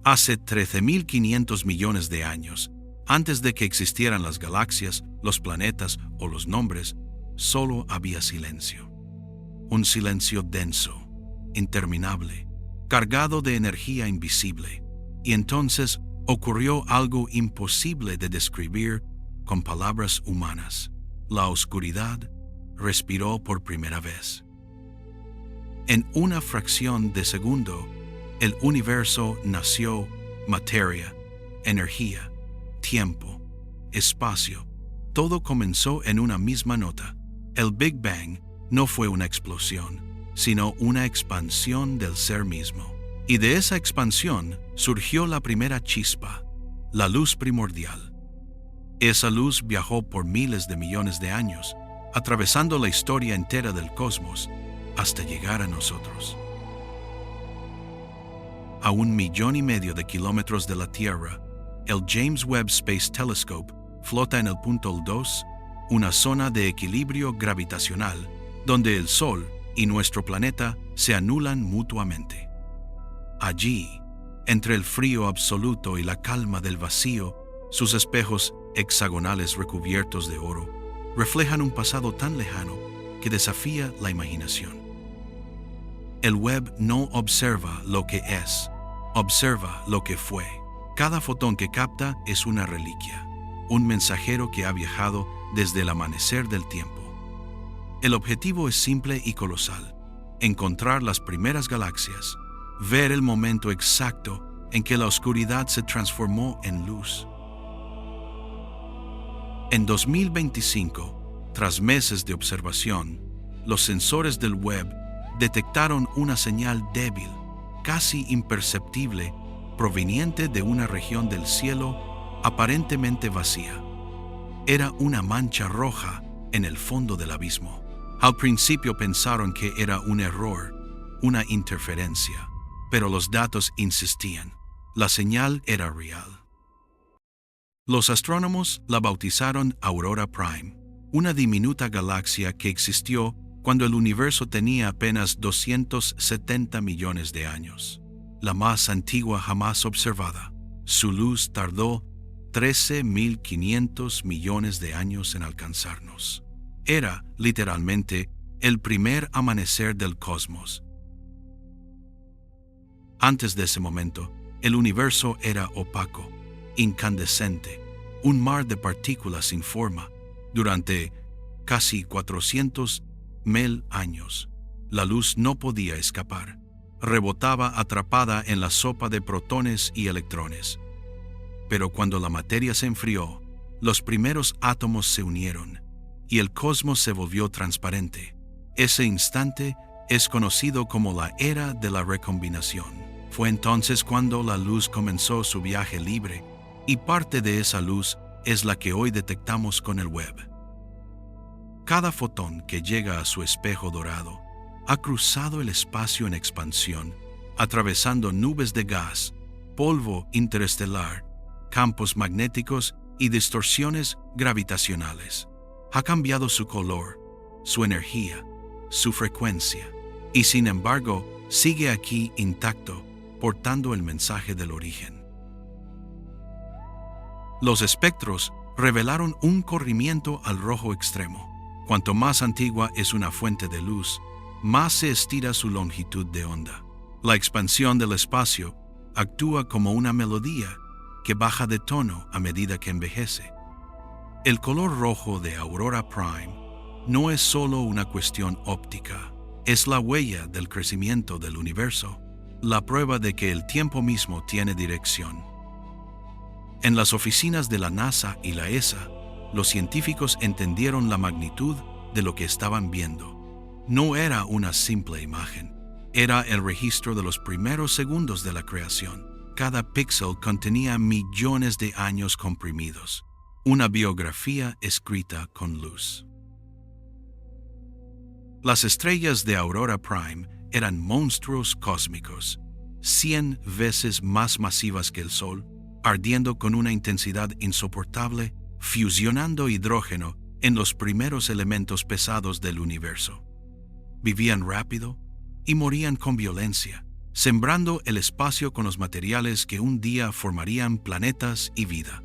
Hace 13.500 millones de años, antes de que existieran las galaxias, los planetas o los nombres, solo había silencio. Un silencio denso, interminable, cargado de energía invisible. Y entonces ocurrió algo imposible de describir con palabras humanas. La oscuridad respiró por primera vez. En una fracción de segundo, el universo nació: materia, energía, tiempo, espacio. Todo comenzó en una misma nota. El Big Bang no fue una explosión, sino una expansión del ser mismo. Y de esa expansión surgió la primera chispa, la luz primordial. Esa luz viajó por miles de millones de años, atravesando la historia entera del cosmos, hasta llegar a nosotros. A 1,5 millones de kilómetros de la Tierra, el James Webb Space Telescope flota en el punto 2, una zona de equilibrio gravitacional, donde el Sol y nuestro planeta se anulan mutuamente. Allí, entre el frío absoluto y la calma del vacío, sus espejos hexagonales recubiertos de oro reflejan un pasado tan lejano que desafía la imaginación. El Webb no observa lo que es, observa lo que fue. Cada fotón que capta es una reliquia, un mensajero que ha viajado desde el amanecer del tiempo. El objetivo es simple y colosal: encontrar las primeras galaxias, ver el momento exacto en que la oscuridad se transformó en luz. En 2025, tras meses de observación, los sensores del Webb detectaron una señal débil, casi imperceptible, proveniente de una región del cielo aparentemente vacía. Era una mancha roja en el fondo del abismo. Al principio pensaron que era un error, una interferencia, pero los datos insistían. La señal era real. Los astrónomos la bautizaron Aurora Prime, una diminuta galaxia que existió cuando el universo tenía apenas 270 millones de años, la más antigua jamás observada. Su luz tardó 13.500 millones de años en alcanzarnos. Era, literalmente, el primer amanecer del cosmos. Antes de ese momento, el universo era opaco, incandescente, un mar de partículas sin forma. Durante casi 400.000 años, la luz no podía escapar. Rebotaba atrapada en la sopa de protones y electrones. Pero cuando la materia se enfrió, los primeros átomos se unieron y el cosmos se volvió transparente. Ese instante es conocido como la era de la recombinación. Fue entonces cuando la luz comenzó su viaje libre, y parte de esa luz es la que hoy detectamos con el Webb. Cada fotón que llega a su espejo dorado ha cruzado el espacio en expansión, atravesando nubes de gas, polvo interestelar, campos magnéticos y distorsiones gravitacionales. Ha cambiado su color, su energía, su frecuencia, y sin embargo sigue aquí intacto, portando el mensaje del origen. Los espectros revelaron un corrimiento al rojo extremo. Cuanto más antigua es una fuente de luz, más se estira su longitud de onda. La expansión del espacio actúa como una melodía que baja de tono a medida que envejece. El color rojo de Aurora Prime no es solo una cuestión óptica, es la huella del crecimiento del universo, la prueba de que el tiempo mismo tiene dirección. En las oficinas de la NASA y la ESA, los científicos entendieron la magnitud de lo que estaban viendo. No era una simple imagen, era el registro de los primeros segundos de la creación. Cada píxel contenía millones de años comprimidos, una biografía escrita con luz. Las estrellas de Aurora Prime eran monstruos cósmicos, 100 veces más masivas que el Sol, ardiendo con una intensidad insoportable, fusionando hidrógeno en los primeros elementos pesados del universo. Vivían rápido y morían con violencia, sembrando el espacio con los materiales que un día formarían planetas y vida.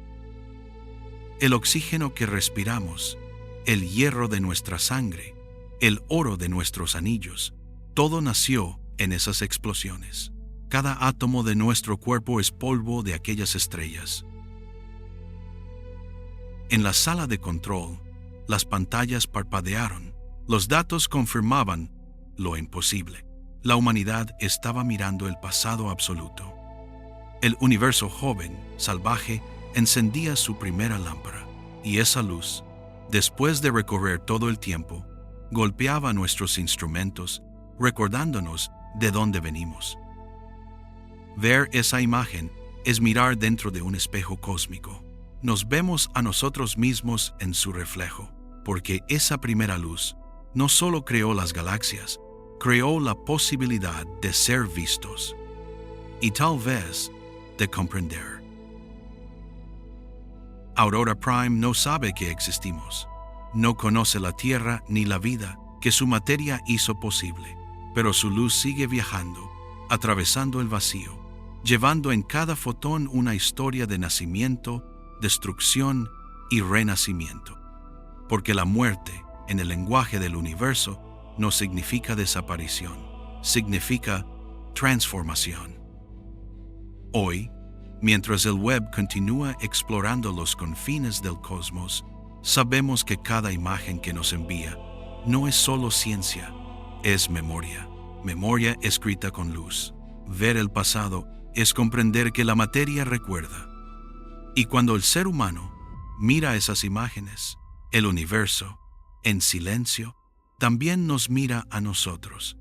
El oxígeno que respiramos, el hierro de nuestra sangre, el oro de nuestros anillos, todo nació en esas explosiones. Cada átomo de nuestro cuerpo es polvo de aquellas estrellas. En la sala de control, las pantallas parpadearon. Los datos confirmaban lo imposible. La humanidad estaba mirando el pasado absoluto. El universo joven, salvaje, encendía su primera lámpara, y esa luz, después de recorrer todo el tiempo, golpeaba nuestros instrumentos, recordándonos de dónde venimos. Ver esa imagen es mirar dentro de un espejo cósmico. Nos vemos a nosotros mismos en su reflejo, porque esa primera luz no solo creó las galaxias, creó la posibilidad de ser vistos y tal vez de comprender. Aurora Prime no sabe que existimos, no conoce la Tierra ni la vida que su materia hizo posible, pero su luz sigue viajando, atravesando el vacío, llevando en cada fotón una historia de nacimiento, destrucción y renacimiento. Porque la muerte, en el lenguaje del universo, no significa desaparición, significa transformación. Hoy, mientras el web continúa explorando los confines del cosmos, sabemos que cada imagen que nos envía no es solo ciencia, es memoria, memoria escrita con luz. Ver el pasado es comprender que la materia recuerda. Y cuando el ser humano mira esas imágenes, el universo, en silencio, también nos mira a nosotros.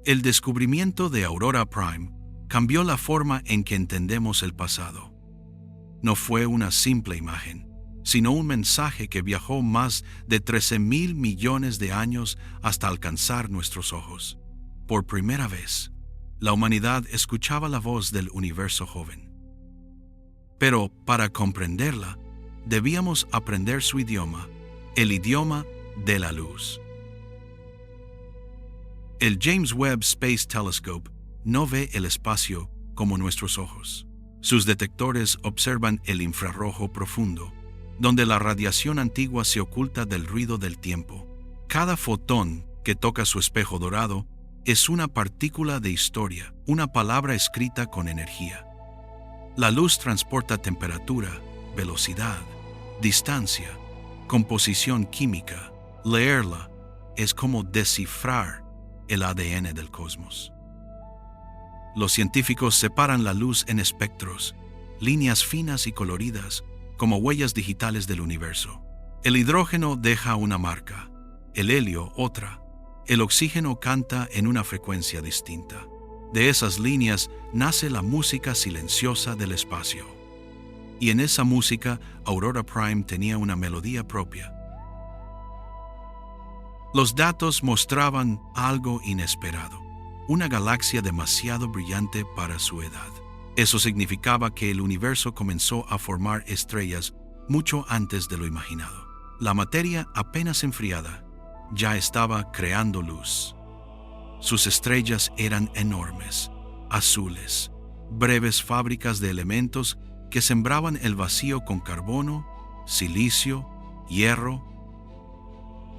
El descubrimiento de Aurora Prime cambió la forma en que entendemos el pasado. No fue una simple imagen, sino un mensaje que viajó más de 13,000 millones de años hasta alcanzar nuestros ojos. Por primera vez, la humanidad escuchaba la voz del universo joven. Pero para comprenderla, debíamos aprender su idioma, el idioma de la luz. El James Webb Space Telescope no ve el espacio como nuestros ojos. Sus detectores observan el infrarrojo profundo, donde la radiación antigua se oculta del ruido del tiempo. Cada fotón que toca su espejo dorado es una partícula de historia, una palabra escrita con energía. La luz transporta temperatura, velocidad, distancia, composición química. Leerla es como descifrar el ADN del cosmos. Los científicos separan la luz en espectros, líneas finas y coloridas, como huellas digitales del universo. El hidrógeno deja una marca, el helio otra, el oxígeno canta en una frecuencia distinta. De esas líneas nace la música silenciosa del espacio. Y en esa música, Aurora Prime tenía una melodía propia. Los datos mostraban algo inesperado, una galaxia demasiado brillante para su edad. Eso significaba que el universo comenzó a formar estrellas mucho antes de lo imaginado. La materia apenas enfriada ya estaba creando luz. Sus estrellas eran enormes, azules, breves fábricas de elementos que sembraban el vacío con carbono, silicio, hierro.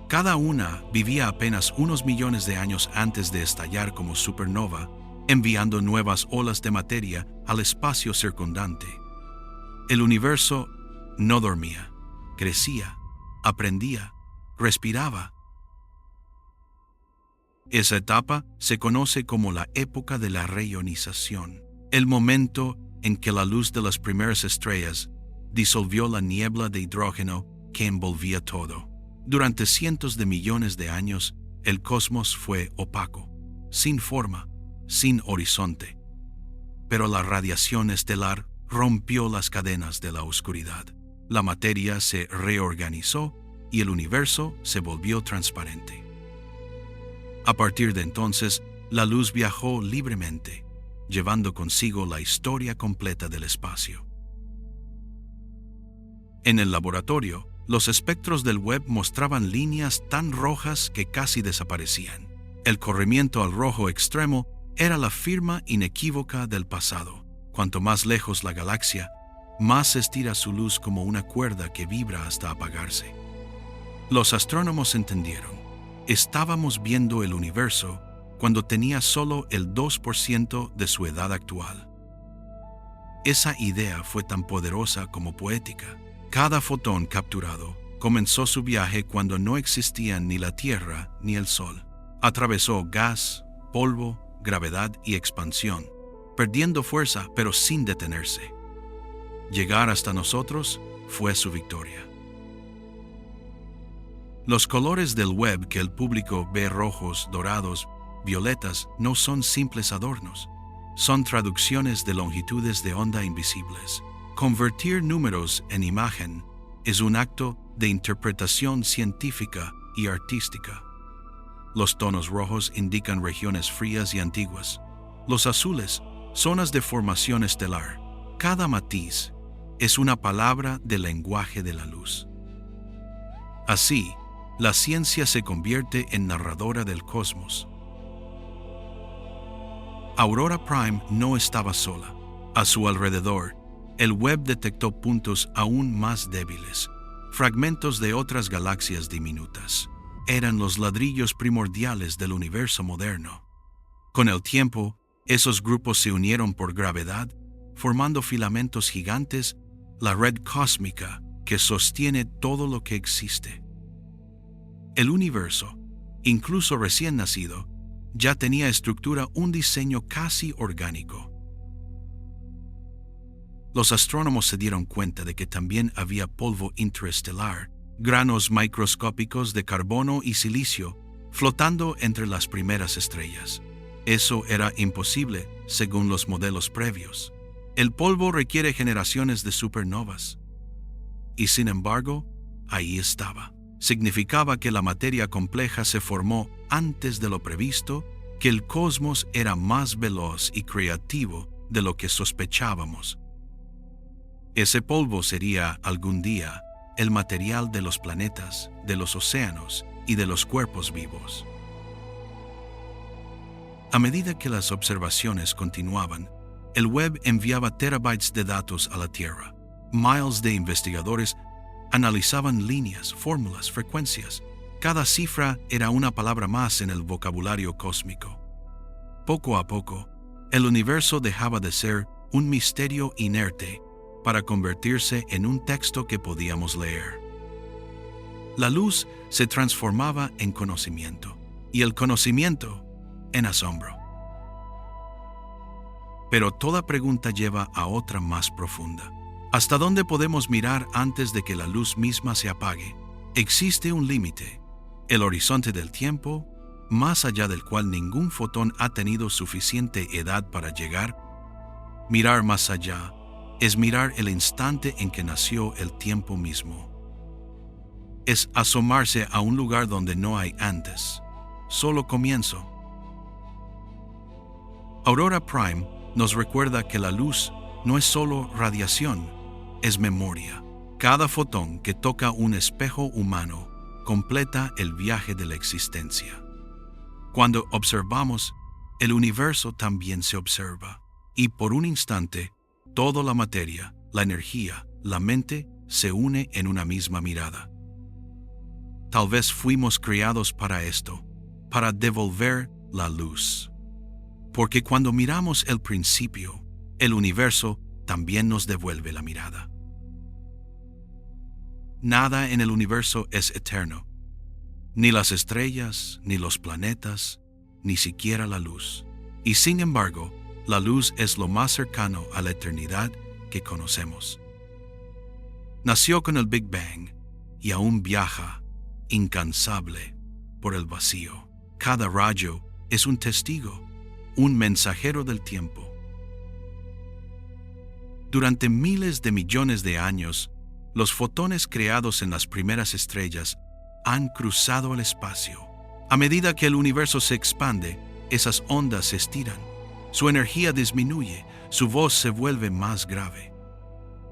Cada una vivía apenas unos millones de años antes de estallar como supernova, enviando nuevas olas de materia al espacio circundante. El universo no dormía, crecía, aprendía, respiraba. Esa etapa se conoce como la época de la reionización, el momento en que la luz de las primeras estrellas disolvió la niebla de hidrógeno que envolvía todo. Durante cientos de millones de años, el cosmos fue opaco, sin forma, sin horizonte. Pero la radiación estelar rompió las cadenas de la oscuridad. La materia se reorganizó y el universo se volvió transparente. A partir de entonces, la luz viajó libremente, llevando consigo la historia completa del espacio. En el laboratorio, los espectros del web mostraban líneas tan rojas que casi desaparecían. El corrimiento al rojo extremo era la firma inequívoca del pasado. Cuanto más lejos la galaxia, más se estira su luz como una cuerda que vibra hasta apagarse. Los astrónomos entendieron. Estábamos viendo el universo cuando tenía solo el 2% de su edad actual. Esa idea fue tan poderosa como poética. Cada fotón capturado comenzó su viaje cuando no existían ni la Tierra ni el Sol. Atravesó gas, polvo, gravedad y expansión, perdiendo fuerza pero sin detenerse. Llegar hasta nosotros fue su victoria. Los colores del web que el público ve, rojos, dorados, violetas, no son simples adornos. Son traducciones de longitudes de onda invisibles. Convertir números en imagen es un acto de interpretación científica y artística. Los tonos rojos indican regiones frías y antiguas. Los azules, zonas de formación estelar. Cada matiz es una palabra del lenguaje de la luz. Así, la ciencia se convierte en narradora del cosmos. Aurora Prime no estaba sola. A su alrededor, el web detectó puntos aún más débiles, fragmentos de otras galaxias diminutas. Eran los ladrillos primordiales del universo moderno. Con el tiempo, esos grupos se unieron por gravedad, formando filamentos gigantes, la red cósmica que sostiene todo lo que existe. El universo, incluso recién nacido, ya tenía estructura, un diseño casi orgánico. Los astrónomos se dieron cuenta de que también había polvo interestelar, granos microscópicos de carbono y silicio flotando entre las primeras estrellas. Eso era imposible según los modelos previos. El polvo requiere generaciones de supernovas. Y sin embargo, ahí estaba. Significaba que la materia compleja se formó antes de lo previsto, que el cosmos era más veloz y creativo de lo que sospechábamos. Ese polvo sería algún día el material de los planetas, de los océanos y de los cuerpos vivos. A medida que las observaciones continuaban, el web enviaba terabytes de datos a la Tierra. Miles de investigadores analizaban líneas, fórmulas, frecuencias. Cada cifra era una palabra más en el vocabulario cósmico. Poco a poco, el universo dejaba de ser un misterio inerte para convertirse en un texto que podíamos leer. La luz se transformaba en conocimiento y el conocimiento en asombro. Pero toda pregunta lleva a otra más profunda. ¿Hasta dónde podemos mirar antes de que la luz misma se apague? Existe un límite, el horizonte del tiempo, más allá del cual ningún fotón ha tenido suficiente edad para llegar. Mirar más allá es mirar el instante en que nació el tiempo mismo. Es asomarse a un lugar donde no hay antes, solo comienzo. Aurora Prime nos recuerda que la luz no es solo radiación, es memoria. Cada fotón que toca un espejo humano completa el viaje de la existencia. Cuando observamos, el universo también se observa, y por un instante, toda la materia, la energía, la mente se une en una misma mirada. Tal vez fuimos creados para esto, para devolver la luz. Porque cuando miramos el principio, el universo también nos devuelve la mirada. Nada en el universo es eterno, ni las estrellas, ni los planetas, ni siquiera la luz. Y sin embargo, la luz es lo más cercano a la eternidad que conocemos. Nació con el Big Bang y aún viaja, incansable, por el vacío. Cada rayo es un testigo, un mensajero del tiempo. Durante miles de millones de años, los fotones creados en las primeras estrellas han cruzado el espacio. A medida que el universo se expande, esas ondas se estiran. Su energía disminuye, su voz se vuelve más grave.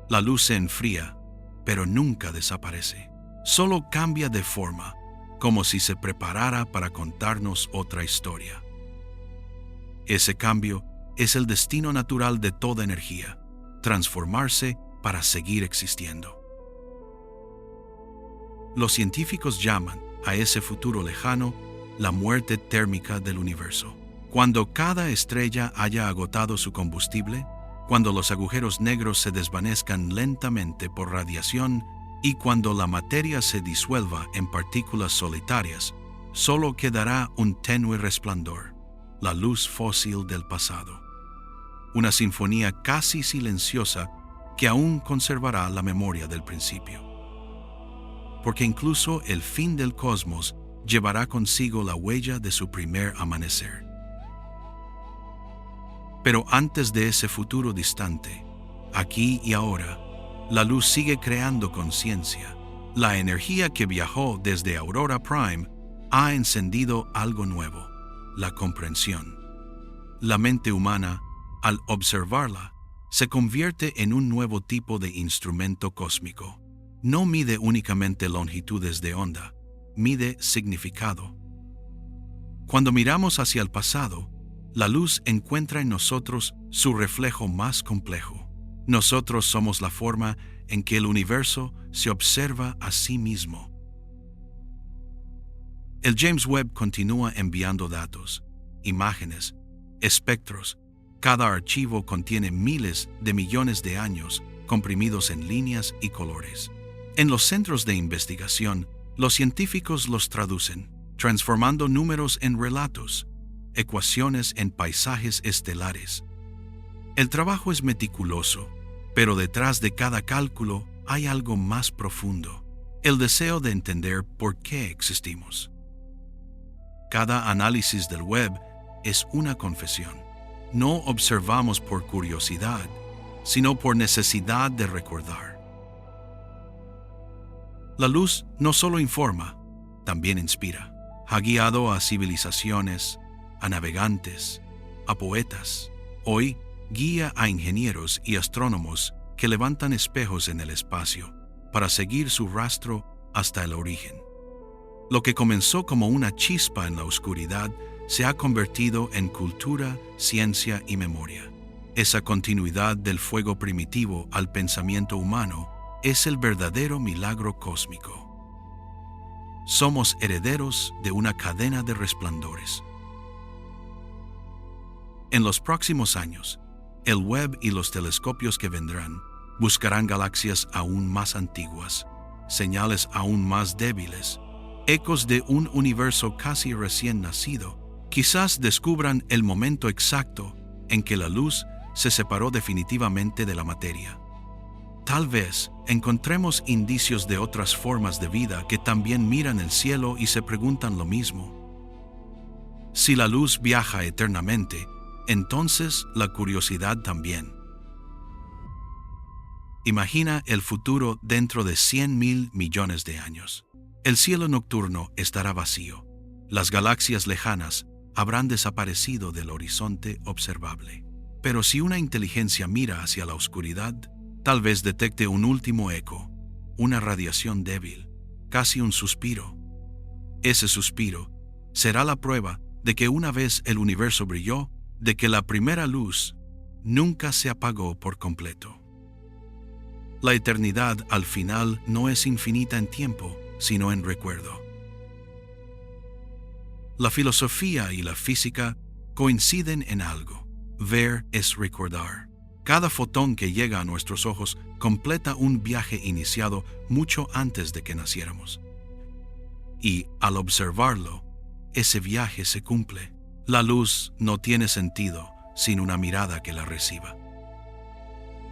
La luz se enfría, pero nunca desaparece. Solo cambia de forma, como si se preparara para contarnos otra historia. Ese cambio es el destino natural de toda energía, transformarse para seguir existiendo. Los científicos llaman a ese futuro lejano la muerte térmica del universo. Cuando cada estrella haya agotado su combustible, cuando los agujeros negros se desvanezcan lentamente por radiación y cuando la materia se disuelva en partículas solitarias, solo quedará un tenue resplandor, la luz fósil del pasado. Una sinfonía casi silenciosa que aún conservará la memoria del principio. Porque incluso el fin del cosmos llevará consigo la huella de su primer amanecer. Pero antes de ese futuro distante, aquí y ahora, la luz sigue creando conciencia. La energía que viajó desde Aurora Prime ha encendido algo nuevo, la comprensión. La mente humana, al observarla, se convierte en un nuevo tipo de instrumento cósmico. No mide únicamente longitudes de onda, mide significado. Cuando miramos hacia el pasado, la luz encuentra en nosotros su reflejo más complejo. Nosotros somos la forma en que el universo se observa a sí mismo. El James Webb continúa enviando datos, imágenes, espectros. Cada archivo contiene miles de millones de años comprimidos en líneas y colores. En los centros de investigación, los científicos los traducen, transformando números en relatos, ecuaciones en paisajes estelares. El trabajo es meticuloso, pero detrás de cada cálculo hay algo más profundo, el deseo de entender por qué existimos. Cada análisis del web es una confesión. No observamos por curiosidad, sino por necesidad de recordar. La luz no solo informa, también inspira. Ha guiado a civilizaciones, a navegantes, a poetas. Hoy guía a ingenieros y astrónomos que levantan espejos en el espacio para seguir su rastro hasta el origen. Lo que comenzó como una chispa en la oscuridad se ha convertido en cultura, ciencia y memoria. Esa continuidad del fuego primitivo al pensamiento humano es el verdadero milagro cósmico. Somos herederos de una cadena de resplandores. En los próximos años, el Webb y los telescopios que vendrán buscarán galaxias aún más antiguas, señales aún más débiles, ecos de un universo casi recién nacido. Quizás descubran el momento exacto en que la luz se separó definitivamente de la materia. Tal vez encontremos indicios de otras formas de vida que también miran el cielo y se preguntan lo mismo. Si la luz viaja eternamente, entonces la curiosidad también. Imagina el futuro dentro de 100.000 millones de años. El cielo nocturno estará vacío. Las galaxias lejanas habrán desaparecido del horizonte observable. Pero si una inteligencia mira hacia la oscuridad, tal vez detecte un último eco, una radiación débil, casi un suspiro. Ese suspiro será la prueba de que una vez el universo brilló, de que la primera luz nunca se apagó por completo. La eternidad al final no es infinita en tiempo, sino en recuerdo. La filosofía y la física coinciden en algo. Ver es recordar. Cada fotón que llega a nuestros ojos completa un viaje iniciado mucho antes de que naciéramos. Y al observarlo, ese viaje se cumple. La luz no tiene sentido sin una mirada que la reciba.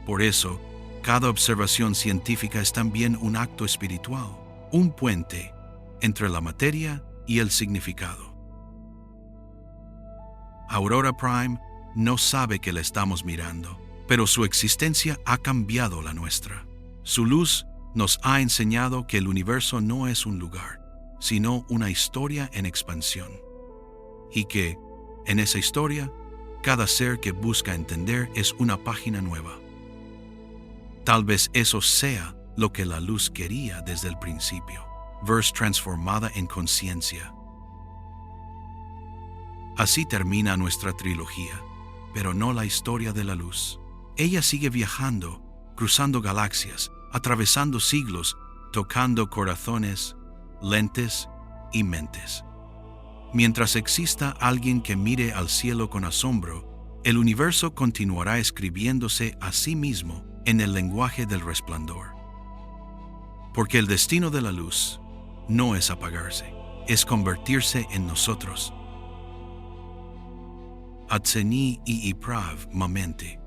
Por eso, cada observación científica es también un acto espiritual, un puente entre la materia y el significado. Aurora Prime no sabe que la estamos mirando, pero su existencia ha cambiado la nuestra. Su luz nos ha enseñado que el universo no es un lugar, sino una historia en expansión. Y que, en esa historia, cada ser que busca entender es una página nueva. Tal vez eso sea lo que la luz quería desde el principio. verse transformada en conciencia. Así termina nuestra trilogía, pero no la historia de la luz. Ella sigue viajando, cruzando galaxias, atravesando siglos, tocando corazones, lentes y mentes. Mientras exista alguien que mire al cielo con asombro, el universo continuará escribiéndose a sí mismo en el lenguaje del resplandor. Porque el destino de la luz no es apagarse, es convertirse en nosotros. Atseni y Iprav Mamente.